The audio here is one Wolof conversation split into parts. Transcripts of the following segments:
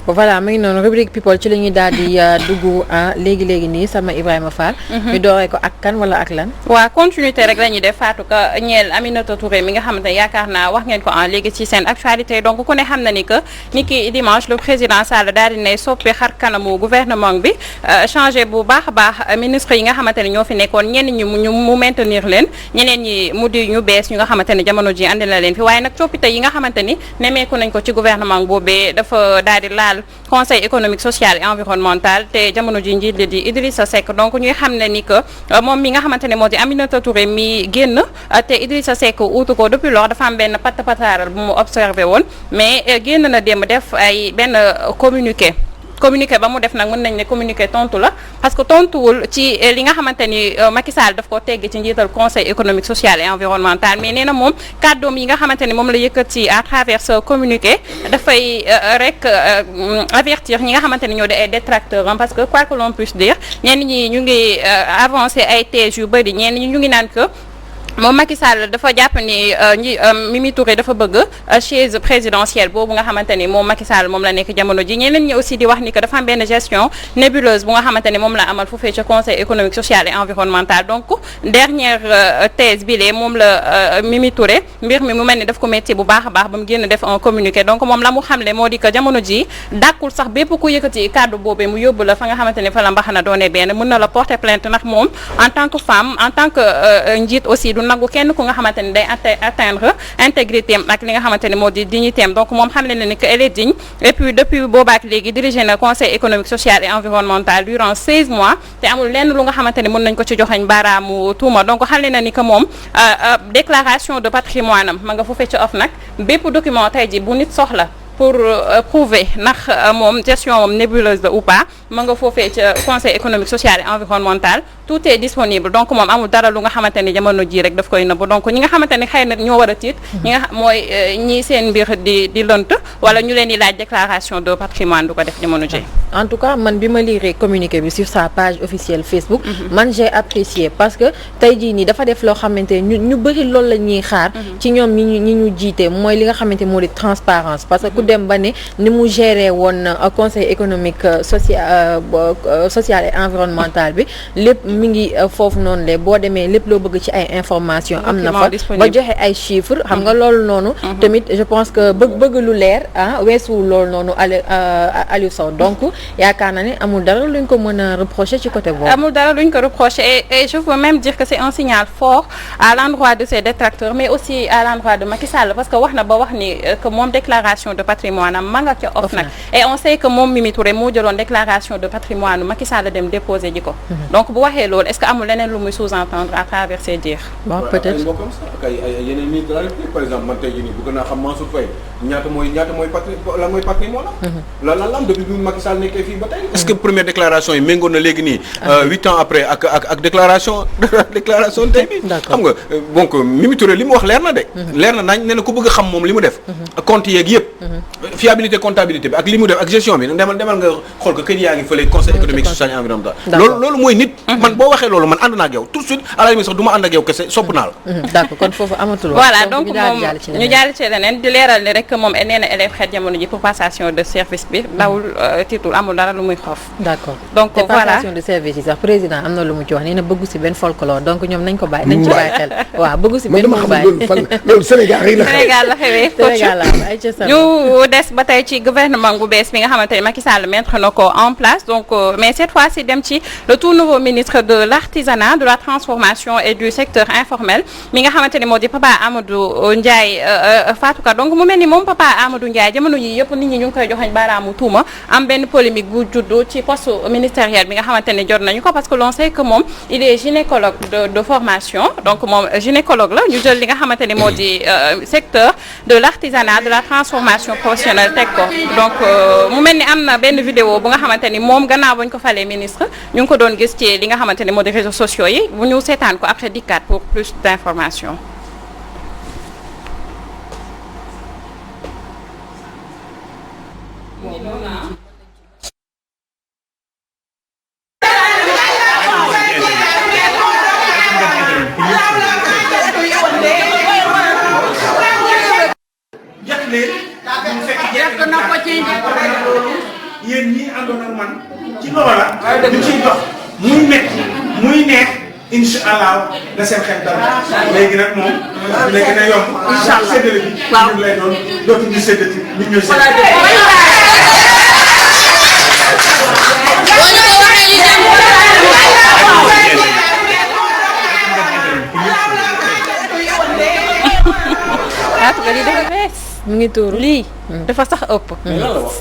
voilà mu ngi noonu rubrique people ci la ñuy daal di dugg léegi nii sama Ibrahima Fall. ñu dooree ko ak kan wala ak lan. waaw continuité rek la ñuy def Fatou Ka ñeel Aminata Touré mi nga xamante ne yaakaar naa wax ngeen ko léegi ci seen actualité donc ku ne xam na ni que ni ki dimanche le président Sall daal di ne soppi xar kanamu gouvernement bi changé bu baax a baax ministre yi nga xamante ne ñoo fi nekkoon ñenn ñi mu maintenir leen ñeneen ñi mu di ñu bees ñu nga xamante ne jamono ji andi na leen fi waaye nag coppite yi nga xamante ni nemeeku nañ ko ci gouvernement boobee dafa daal di laal conseil économique social et environnemental te jamono ji njiit li di Idrissa Seck donc ñuy xam ne ni que moom mi nga xamante ne moo di Aminata Touré mi génn te Idrissa Seck uutu ko depuis lors dafa am benn pataaral bu mu observé woon mais génn na démb def ay benn communiqué ba mu def nag mën nañ ne communiqué tontu la parce que tontuwul ci li nga xamante ni Macky Sall daf ko tegg ci njiital conseil économique social et environnemental mais nee na moom kàddoom yi nga xamante ni moom la yëkkati à travers ce communiqué dafay rek avertir ñi nga xamante ni ñoo di ay détracteurs parce que quoi que l'on puisse dire ñenn ñi ñu ngi avancer ay thèses yu bëri ñenn ñi ñu ngi naan que moom Macky Sall dafa jàpp ni Mimi Touré dafa bëgg chaise présidentielle boobu nga xamante ni moom Macky Sall moom la nekk jamono ji ñeneen ñi aussi di wax ni que dafa am benn gestion nébuleuse bu nga xamante ni moom la amal foofee ca conseil économique social et environnemental donc dernière thèse bi lee moom la Mimi Touré mbir mi mu mel ni daf ko métti bu baax a baax ba mu génn def un communiqué donc moom la mu xamle moo di que jamono ji dàkkul sax bépp ku yëkkati kàddu boobee mu yóbbu la fa nga xamante ni fa la mbaxana doone benn mën na la porter plainte ndax moom en tant que femme en tant que njiit aussi nangu kenn ku nga xamante ni day atteindre intégrité am ak li nga xamante ni moo di dignité am donc moom xam ne ni que elle est digne et puis depuis boobaak léegi dirigé na conseil économique social et environnemental durant 16 mois te amul lenn lu nga xamante ni mën nañ ko ci joxañ baaraamu tuuma donc xam ne na ni que moom déclaration de patrimoine am ma nga foofee ci OFNAC bépp document tey ji bu nit soxla pour prouver ndax moom gestion moom nébuleuse la ou pas ma nga foofee ca conseil économique social et environnemental tout est disponible donc moom amul dara lu nga xamante ni jamono ji rek daf koy nëbb donc ñi nga xamante ni xëy na ñoo war a tiit ñi nga mooy ñi seen mbir di lënt wala ñu leen di laaj déclaration de patrimoine du ko def jamono ji. En tout cas man bi ma lire communiqué bi sur sa page officielle Facebook man j'ai apprécié parce que tey jii nii dafa def loo xamante ñu bëri loolu la ñuy xaar ci ñoom ñi ñu jiite mooy li nga xamante moo di transparence parce que ku dem ba ne ni mu géré woon conseil économique social et environnemental bi lépp mi ngi foofu noonu le boo demee lépp loo bëgg ci ay information am na fa ba joxe ay chiffres xam nga loolu noonu tamit je pense que bëgg lu leer weesuwul loolu noonu Aliou Sow donc yaakaar na ne amul dara luñ ko mën a reprocher ci côté boobu. amul dara luñ ko reprocher et je veux même dire que c'est un signal fort à l'endroit de ses détracteurs mais aussi à l'endroit de Macky Sall parce que wax na ba wax ni que moom déclaration de patrimoine am ma nga ca OFNAC et on sait que moom Mimi Touré moo jëloon déclaration de patrimoine Macky Sall dem déposer ji ko donc bu waxee loolu est-ce que amul leneen lu muy sous-entendre à travers ses dires. bon peut-être ay yeneen ministre de la République par exemple man tey jii nii bëgg naa xam Mansour Faye ñaata mooy lan mooy patrimoine lan la am depuis bi Macky Sall nekkee fii ba tey. est-ce que première déclaration yi méngoon na léegi nii 8 ans après ak déclaration tey bi xam nga donc Mimi Touré li mu wax leer na de leer na nañ nee na ku bëgg a xam moom li mu def compte yeeg yëpp fiabilité comptabilité bi ak li mu def ak gestion bi demal nga xool ko kër yaa ngi fële conseil économique social et environnemental loolu mooy nit man boo waxee loolu man ànd naa ak yow tout de suite à la limite sax du ma ànd ak yow kese sopp naa la d'accord kon foofu amatul voilà donc moom ñu jàll ci leneen di leeral ni rek moom nee na élève xeet jamono ji pour passation de service bi dawul tiitul amul dara lu muy xoof d'accord donc te voilà passation de service yi sax président am na lu mu ci wax nee na bëggu si benn folklore donc ñoom nañ ko bàyyi nañ ci bàyyi xel waaw bëggu si benn mu bàyyi loolu Sénégal rek la Sénégal la xewee Sénégal la ay ca ñu des ba tey ci gouvernement bu bees bi nga xamante ne Macky Sall mettre na ko en place donc mais cette fois-ci dem ci le tout nouveau ministre de l'artisanat de la transformation et du secteur informel mi nga xamante ne moo di Papa Amadou Ndiaye Fatou Ka donc mu mel ni moom Papa Amadou Ndiaye jamono yi yëpp nit ñi ñu ngi koy joxañ baaraamu tuuma am benn polémique bu juddu ci poste ministériel bi nga xamante ne jot nañu ko parce que l'on sait que moom il est gynécologue de formation donc moom gynécologue la ñu jël li nga xamante ne moo di secteur de l'artisanat de la transformation professionnelle teg ko donc mu mel ni am na benn vidéo bu nga xamante ni moom gannaaw bañ ko falee ministre ñu ngi ko doon gis ci li nga xamante ni moo di réseaux sociaux yi bu ñu seetaan ko après dikkaat pour plus d'informations. yàq na ko ci yéen ñii àndoon ak man ci loola ñu ciy dox muy metti muy neex incha allah na seen xel dal léegi nag moom dina gën a yomb incha allah séddale bi ñun lay doon dootuñu séddati ñun ñooy mu ngi tuuru lii dafa sax ëpp. mais lan la wax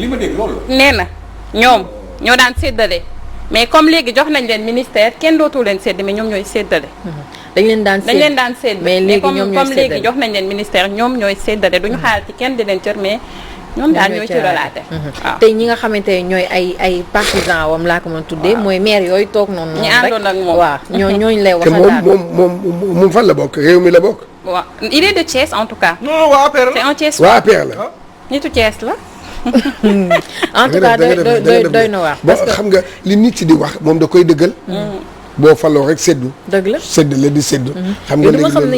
li ma dégg loolu la. nee na ñoom ñoo daan séddale mais comme léegi jox nañ leen ministère kenn dootu leen sédd mais ñoom ñooy séddale. dañ leen daan sédd mais léegi ñoom ñooy comme léegi séddale. jox nañ leen ministère ñoom ñooy séddale duñu xaar ci kenn di leen cër mais ñoom daal ñooy cëralaate. waaw tey ñi nga xamante ne ñooy ay partisans wam laa ko mën a tuddee. mooy maire yooyu toog noonu. ñi àndoon ak moom waaw ñooñu lay wax. te moom fan la bokk réew mi la bokk. waaw il est de Thiès en tout cas. non waa APR c'est la. un Thiès. waa APR la. nitu Thiès la. en tout cas doy na waar. parce que xam nga li nit di wax moom da koy dëggal. boo faloo rek seddu. dëgg la sedd la di seddu. xam nga yow dama xam ne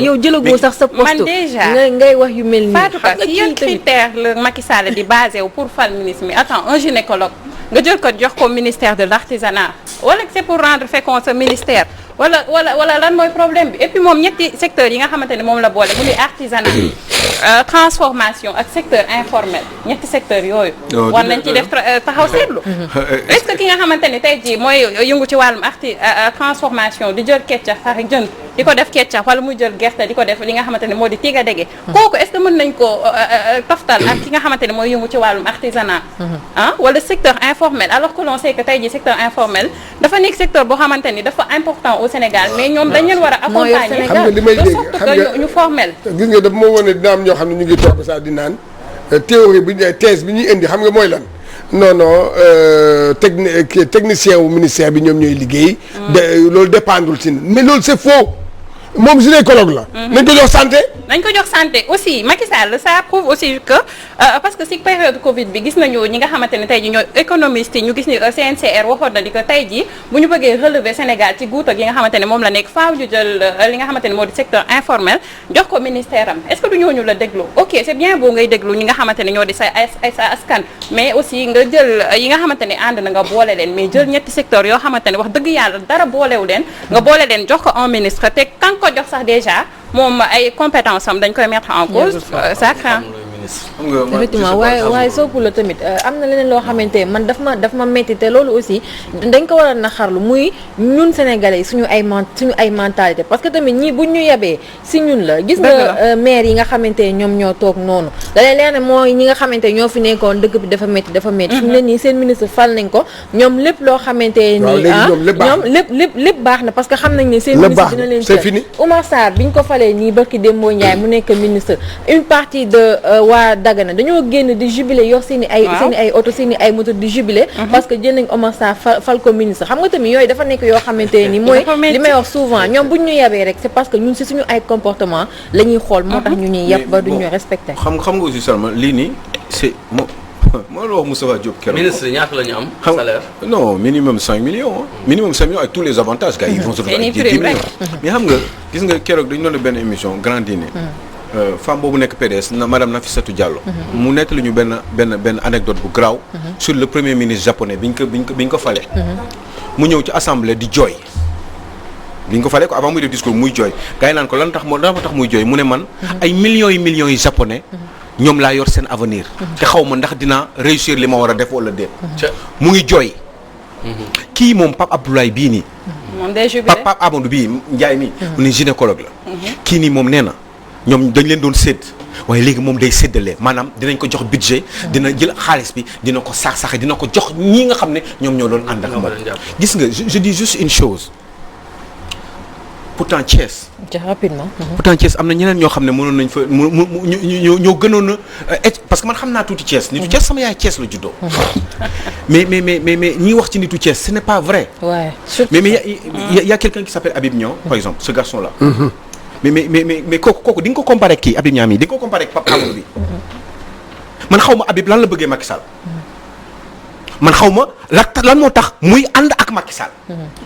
yow jëlagoo sax sa poste. man déjà ngay wax yu mel nii. Fatou Ka si yan critère la Macky Sall di basé wu pour fal ministre mi attends un gynécologue nga jël ko jox ko ministère de l'artisanat wala c'est pour rendre fécond ce ministère wala lan mooy problème bi et puis moom ñetti secteurs yi nga xamante ne moom la boole mu di artisanat transformation ak secteur informel ñetti secteurs yooyu. war nañ ci def taxaw seetlu. est-ce que ki nga xamante ne tey jii mooy yëngu ci wàllum transformation di jël keccax ak jën di ko def keccax wala muy jël gerte di ko def li nga xamante ne moo di tiga dege. kooku est-ce que mën nañ ko toftal ak ki nga xamante ne mooy yëngu ci wàllum artisanat. wala secteur informel alors que l'on sait que tey jii secteur informel dafa nekk secteur boo xamante ni dafa important au Sénégal mais ñoom dañ leen war a accompagner. xam nga li may de dégg sorte xam que nga ñu formel. gis nga dafa moo wane dina am ñoo xam ne ñu ngi toog sax di naan théorie bi thèse bi ñuy indi xam nga mooy lan non technicien wu ministère bi ñoom ñooy liggéey. loolu dépendul ci mais loolu c'est faux moom gynécologue la. nañ ko jox santé. nañ ko jox santé aussi Macky Sall ça prouve aussi que parce que si période Covid bi gis nañu ñi nga xamante ne tey ji ñooy économistes yi ñu gis ni CNCR waxoon na ni que tey ji bu ñu bëggee relever Sénégal ci guuta gi nga xamante ne moom la nekk faaw ñu jël li nga xamante ne moo di secteur informel jox ko ministère am est-ce que du ñooñu la déglu ok c'est bien beau ngay déglu ñi nga xamante ne ñoo di sa askan mais aussi nga jël yi nga xamante ne ànd na nga boole leen mais jël ñetti secteur yoo xamante ne wax dëgg yàlla dara boolewu leen nga boole leen jox ko un ministre te kan ko jox sax déjà moom ay compétence am dañ koy mettre en cause ça craint. effectivement waaye soopu la tamit am na leneen loo xamante man daf ma metti te loolu aussi dañ ko war a naxarlu muy ñun sénégalais suñu ay mentalité parce que tamit ñii buñ ñu yebee si ñun la gis nga maire yi nga xamante ñoom ñoo toog noonu da leen leer ne mooy ñi nga xamante ñoo fi nekkoon dëkk bi dafa metti fi mu ne nii seen ministre fal nañ ko ñoom lépp loo xamante nii ñoom lépp baax na parce que xam nañ ne seen ministre dina leen c'est Oumar Sarr biñ ko falee nii barki Dembo Ndiaye mu nekk ministre une partie de waa Dagana dañoo génn di jubilé yor seen i ay oto seen i ay moto di jubilé parce que jël nañ Oumar Sarr fal ko ministre xam nga tamit yooyu dafa nekk yoo xamante ni mooy li may wax souvent ñoom buñ ñu yabee rek c'est parce que ñun si suñu ay comportement la ñuy xool moo tax ñu ñuy yab ba duñu respecté xam nga aussi seulement lii nii c'est moo la wax Moustapha Diop keroog. ministre ñaata la ñu am salaire. non minimum 5 millions minimum 5 millions avec tous les avantages gars ils vont se retrouver avec 10 millions mais xam nga gis nga keroog dañu doon benn émission grand dîner femme boobu nekk PDS madame Nafissatou Diallo mu nettali ñu benn anecdote bu garaaw sur le premier ministre japonais biñ ko falee mu ñëw ci assemblée di jooy biñ ko falee ko avant muy def discours muy jooy gars yi naan ko lan tax muy jooy mu ne man ay millions yi japonais ñoom laa yor seen avenir te xaw ma ndax dinaa réussir li ma war a def wala déet mu ngi jooy kii moom Pape Abdoulaye bii nii Pape Amadou bii Ndiaye mii mu ne gynécologue la kii nii moom nee na ñoom dañ leen doon sédd waaye léegi moom day séddale maanaam dinañ ko jox budget dina jël xaalis bi dina ko sax-saxe dina ko jox ñii nga xam ne ñoom ñoo doon ànd ak moom gis nga je dis juste une chose pourtant Thiès am na ñeneen ñoo xam ne mënoon nañ fa ñoo gënoon a parce que man xam naa tuuti Thiès nitu Thiès sama yaay Thiès la juddoo mais ñi wax ci nitu Thiès ce n'est pas vrai mais y a quelqu'un qui s'appelle Habib Niang par exemple ce garçon là mais kooku di nga ko comparer kii Habib Niang mi di nga ko comparer ak Pape Amadou bi man xaw ma Habib lan la bëggee Macky Sall man xaw ma lan moo tax muy ànd ak Macky Sall.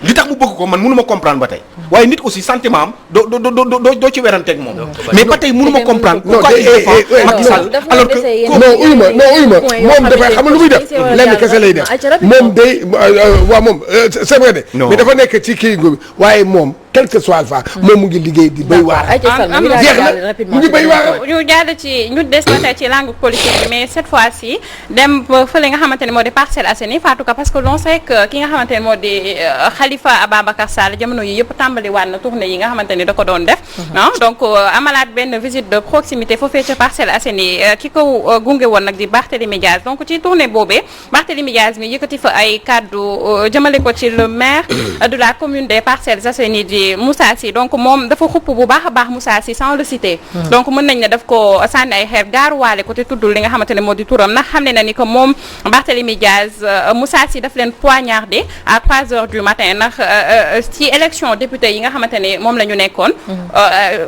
li tax mu bëgg ko man mënu ma comprendre ba tey. waaye nit aussi sentiment am doo ci weranteeg moom. mais ba tey mënu ma comprendre. pourquoi il défend Macky Sall alors que. non uyu ma moom dafay xam lu muy def lenn kese lay def moom day waaw moom c'est vrai de. mais dafa nekk ci kii bi waaye moom quel que soit alpha moom mu ngi liggéey di béy waar. jeex na mu ngi béy waar. ñu jàll ci ñu des na tey ci langue politique bi mais cette fois-ci dem ba fële nga xamante ne moo di Parcelles Assainies Fatou Ka parce que l'on sait que ki nga xamante ne moo di Khalifa Ababacar Sall jamono yi yëpp tàmbaliwaat na tournée yi nga xamante ni da ko doon def. donc amalaat benn visite de proximité foofee ca Parcelles Assainies ki ko gunge woon nag di Barthélémy Diaz donc ci tournée boobee Barthélémy Diaz mi yëkkati fa ay kaddu jëmale ko ci le maire de la commune des Parcelles Assainies di Moussa Sy donc moom dafa xupp bu baax a baax Moussa Sy sans le citer. donc mën nañ ne daf ko sànni ay xeer gaaruwaale ko te tuddul li nga xamante ne moo di turam ndax xam ne na ni que moom Barthélémy Diaz Moussa Sy daf leen poignardé à 3h du matin ndax ci élection député yi nga xamante ne moom la ñu nekkoon.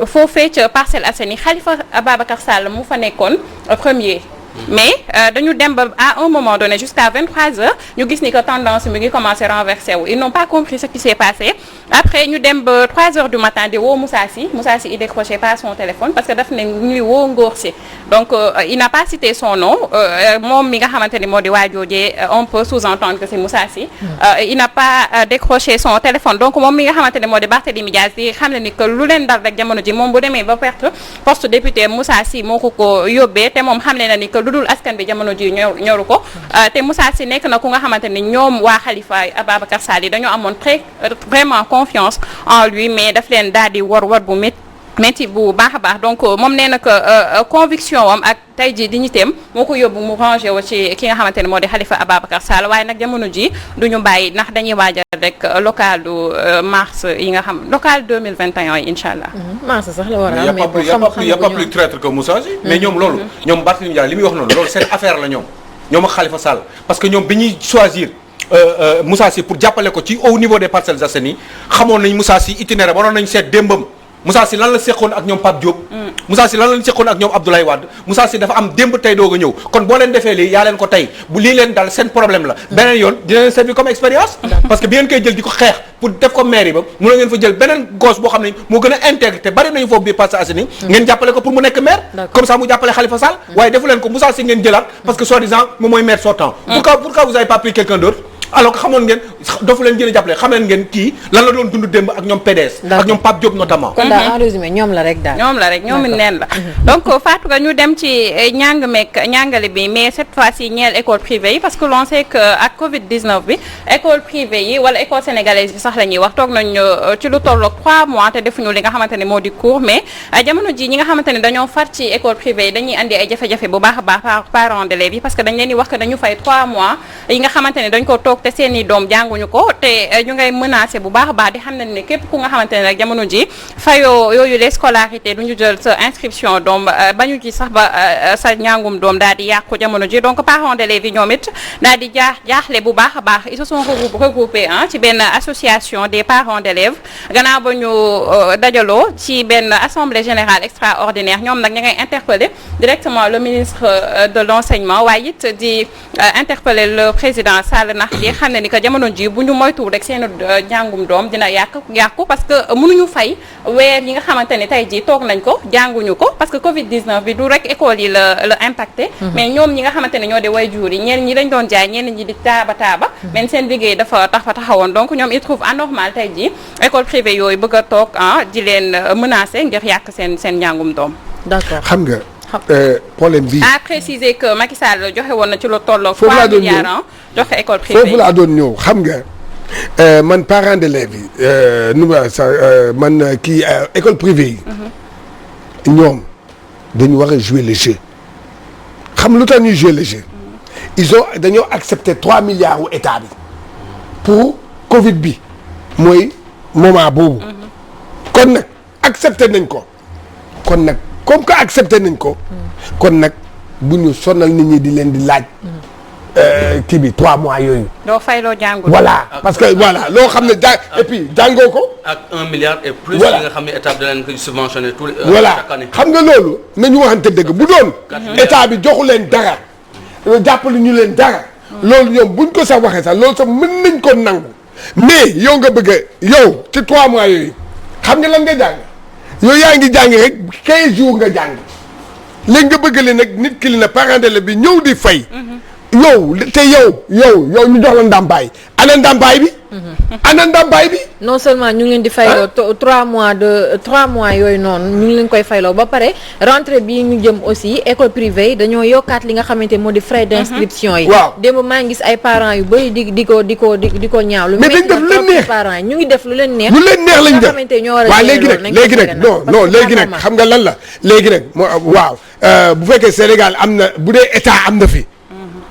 foofee ca Parcelles Assainies Khalifa Ababacar Sall mu fa nekkoon premier. mais dañu dem ba à un moment donné jusqu'à 23h ñu gis ni que tendance mi ngi commencé renverser wu ils n'ont pas compris ce qui s'est passé après ñu dem ba 3h du matin di woo Moussa Sy il décrochait pas son téléphone parce que daf ne ñuy woo Ngor Sy donc il n'a pas cité son nom moom mi nga xamante ni moo di waajoojee on peut sous-entendre que c'est Moussa Sy il n'a pas décroché son téléphone donc moom mi nga xamante ne moo di Barthélémy Diaz di xam ne ni que lu leen dal rek jamono ji moom bu demee ba perte poste député Moussa Sy moo ko yóbbee te moom xam ne na ni que lu dul askan bi jamono ji ñoru ko te Moussa Sy nekk na ku nga xamante ni ñoom waa Khalifa Ababacar Sall yi dañoo amoon vraiment confiance en lui mais daf leen daal di war bu métti bu baax a baax donc moom nee na que conviction am ak tey jii dignitéem moo ko yóbbu mu rangé wu ci ki nga xamante ne moo di Khalifa Ababacar Sall waaye nag jamono ji duñu bàyyi ndax dañuy waajal rek local du mars yi nga xam local 2021 yi incha allah. mars sax la war a am mais y a pas plus traître que Moussa Sy mais ñoom loolu. ñoom Barthélémy Dias li muy wax noonu loolu seen affaire la ñoom ak Khalifa Sall parce que ñoom bi ñuy choisir. Moussa Sy pour jàppale ko ci au niveau des Parcelles Assainies xamoon nañ Moussa Sy itinéraire waroon nañ seet démbam Moussa Sy lan la seqoon ak ñoom Pape Diop. Moussa Sy lan lañ seqoon ak ñoom Abdoulaye Wade Moussa Sy dafa am démb tey doog a ñëw kon boo leen defee lii yaa leen ko tey bu lii leen dal seen problème la beneen yoon dina leen servir comme expérience parce que bi ngeen koy jël di ko xeex pour def ko mairie ba mun na ngeen fa jël beneen gosse boo xam ne moo gën a intégré te bari nañu foofu biir Parcelles Assainies ngeen jàppale ko pour mu nekk maire comme ça mu jàppale Khalifa Sall waaye defu leen ko Moussa Sy ngeen jëlaat parce que soi-disant moom mooy maire sortant pourquoi vous avez pas pris quelqu'un d'autre alors que xamoon ngeen dofu leen gën a jàppale xameen ngeen kii lan la doon dund démb ak ñoom PDS ak ñoom Pape Diop notamment kon daal en résumé ñoom la rek daal ñoom it neen la donc Fatou Ka ñu dem ci ñàngale bi mais cette fois-ci ñeel école privée yi parce que l'on sait que ak Covid-19 bi école privée yi wala école sénégalaise yi sax la ñuy wax toog nañ ci lu tolloog 3 mois te defuñu li nga xamante ne moo di cours mais jamono ji ñi nga xamante ne dañoo far ci école privée yi dañuy andi ay jafe-jafe bu baax a baax parents d'élèves yi parce que dañ leen di wax que dañu fay 3 mois yi nga xamante ne dañ ko toog te seeni doom jànguñu ko te ñu ngay menacé bu baax a baax di xam ne ne képp ku nga xamante ne rek jamono ji fayoo yooyu les scolarités duñu jël sa inscription doom bañu ci sax ba sa njàngum doom daal di yàqu jamono ji donc parents d'élèves yi ñoom it daal di jaaxle bu baax a baax ils se sont regroupés ci benn association des parents d'élèves gannaaw ba ñu dajaloo ci benn assemblée générale extraordinaire ñoom nag ña ngay interpeller directement le ministre de l'enseignement waaye it di interpeller le président Sall ndax di xam ne ni que jamono ji bu ñu moytu rek seen jàngum doom dina yàqu parce que mënuñu fay weer yi nga xamante ne tey jii toog nañ ko jànguñu ko parce que Covid-19 bi du rek école yi la impacté mais ñoom ñi nga xamante ne ñoo di waajur yi ñenn ñi dañ doon jaay ñenn ñi di taaba mais seen liggéey dafa taxawoon donc ñoom ils trouvent anormal tey jii école privée yooyu bëgg a toog di leen menacer ngir yàq seen njàngum doom. D'accord xam nga problème bi. à préciser que Macky Sall joxe woon na ci lu tolloo 3 milliards joxe école privée foofu laa doon ñëw xam nga man parents d'élèves yi man kii école privée yi ñoom dañu war a jouer le jeu xam lu tax ñuy jouer le jeu dañoo accepter 3 milliards u état bi pour Covid bi mooy moment boobu kon nag accepter nañ ko kon nag comme que accepté nañ ko kon nag bu ñu sonal nit ñi di leen di laaj kii bi 3 mois yooyu. doo fay loo jàngul. voilà parce que voilà loo xam ne et puis jàngoo ko. ak 1 milliard et plus. voilà yi nga xam ne état bi da leen koy subventionné tous les voilà chaque année. xam nga loolu nañu waxante dëgg bu doon. état bi joxu leen dara jàppale ñu leen dara loolu ñoom buñ ko sax waxee sax loolu sax mën nañ ko nangu mais yow nga bëgg a yow ci 3 mois yooyu xam nga lan nga jàng yow yaa ngi jàng rek 15 jours nga jàng léegi nga bëgg leen nag nit ki li na parent d'élève bi ñëw di fay. yow te yow ñu jox la ndàmpaay ana ndàmpaay bi. ana ndàmpaay bi. non seulement ñu ngi leen di fayloo 3 mois yooyu noonu ñu ngi leen koy fayloo ba pare rentrée bii ñu jëm aussi école privée yi dañoo yokkaat li nga xamante moo di frais d'inscription yi. waaw démb maa ngi gis ay parents yu bëri di ko ñaaw. lu mais dañ def lu leen neex parents yi ñu ngi def lu leen neex. lu leen neex lañ def nga xamante ñoo war a waaw léegi nag non léegi nag xam nga lan la léegi nag waaw bu fekkee Sénégal am na bu dee état am na fi.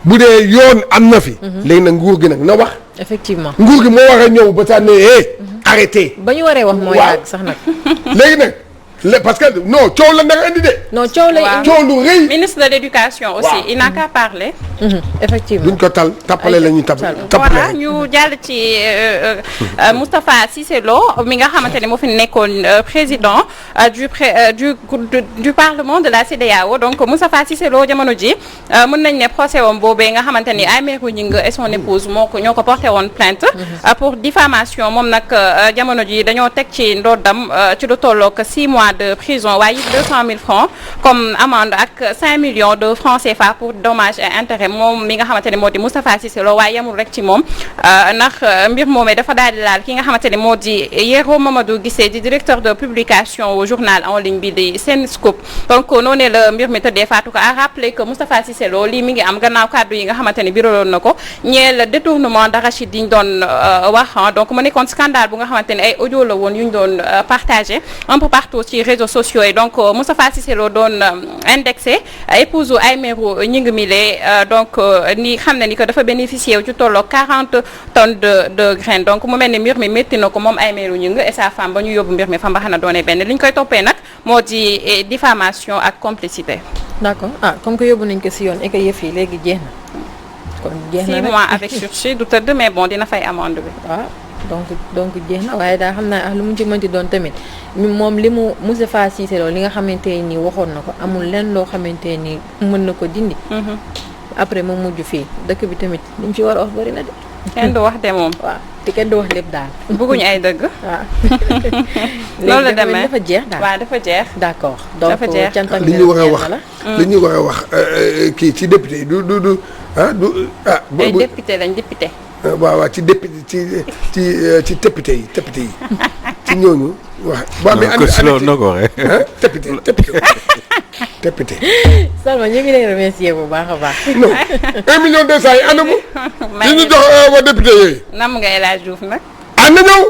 bu dee yoon am na fi. léegi nag nguur gi nag na wax. effectivement nguur gi moo war a ñëw ba sax ne arrêté. ba ñu waree wax moo yàgg sax nag. léegi nag parce que non coow la naka indi de. non coow lay indi coow lu rëy. ministre de l'éducation aussi il n'a qu'à parler. effectivement duñ ko tappale la ñuy tappale. voilà ñu jàll ci Moustapha Cissé Lo mi nga xamante ne moo fi nekkoon président du parlement de la CEDEAO donc Moustapha Cissé Lo jamono ji mën nañ ne procès woon boobee nga xamante ni Aymérou Gningue et son épouse ñoo ko porté woon plainte pour diffamation moom nag jamono ji dañoo teg ci ndoddam ci lu tollook 6 mois de prison waaye 200 000 francs comme amende ak 5 millions de francs CFA pour dommages et intérêts moom mi nga xamante ne moo di Moustapha Cissé Lo waaye yemul rek ci moom ndax mbir moomee dafa daal di laal ki nga xamante ne moo di Yero Mamadou Guissé di directeur de publication au journal en ligne bi di Senscoop donc noonu la mbir mi tëddee Fatou ko a rappelé que Moustapha Cissé Lo lii mi ngi am gannaaw kàddu yi nga xamante ne biraloon na ko ñeel détournement d'arachide yi ñu doon wax donc mu nekkoon scandale bu nga xamante ne ay audio la woon yu ñu doon partagé un peu partout ci réseaux sociaux yi donc Moustapha Cissé Lo doon indexé épouse Aymérou Gningue mile donc ni xam ne ni que dafa bénéficié wu ci tolloo 40 tonnes de graines donc mu mel ni mbir mi métti na ko moom Aymérou Gningue et sa femme ba ñu yóbbu mbir mi fa mbaxana doone benn li ñu koy toppee nag moo di diffamation ak complicité. d'accord comme que yóbbu nañ ko si yoon et que yëf yi léegi jeex na kon jeex na 6 mois avec sursis du tëdd mais bon dina fay amende bi. waaw donc jeex na waaye daal xam naa lu mu ci mënti doon tamit moom li mu Moustapha Cissé Lo li nga xamante ni waxoon na ko amul lenn loo xamante ni mën na ko dindi. après mu mujj fii dëkk bi tamit li mu ci war a wax bari na de. kenn du wax de moom. waaw te kenn du wax lépp daal. bëgguñu ay dëgg. waaw. loolu la demee dafa jeex daal. waaw dafa jeex. d'accord donc dafa jeex cantam li ñu war a wax li ñu war a wax kii ci député yi du ay député lañ député. waaw ci député ci député yi ci ñooñu wax. waaw mais noo ko waxee. député. Salma ñu ngi lay remercier bu baax a baax. non 1 million 200 yi ànd mu. li ñu jox waa député yooyu. nam nga El Hadj Diouf nag. ànd ñëw.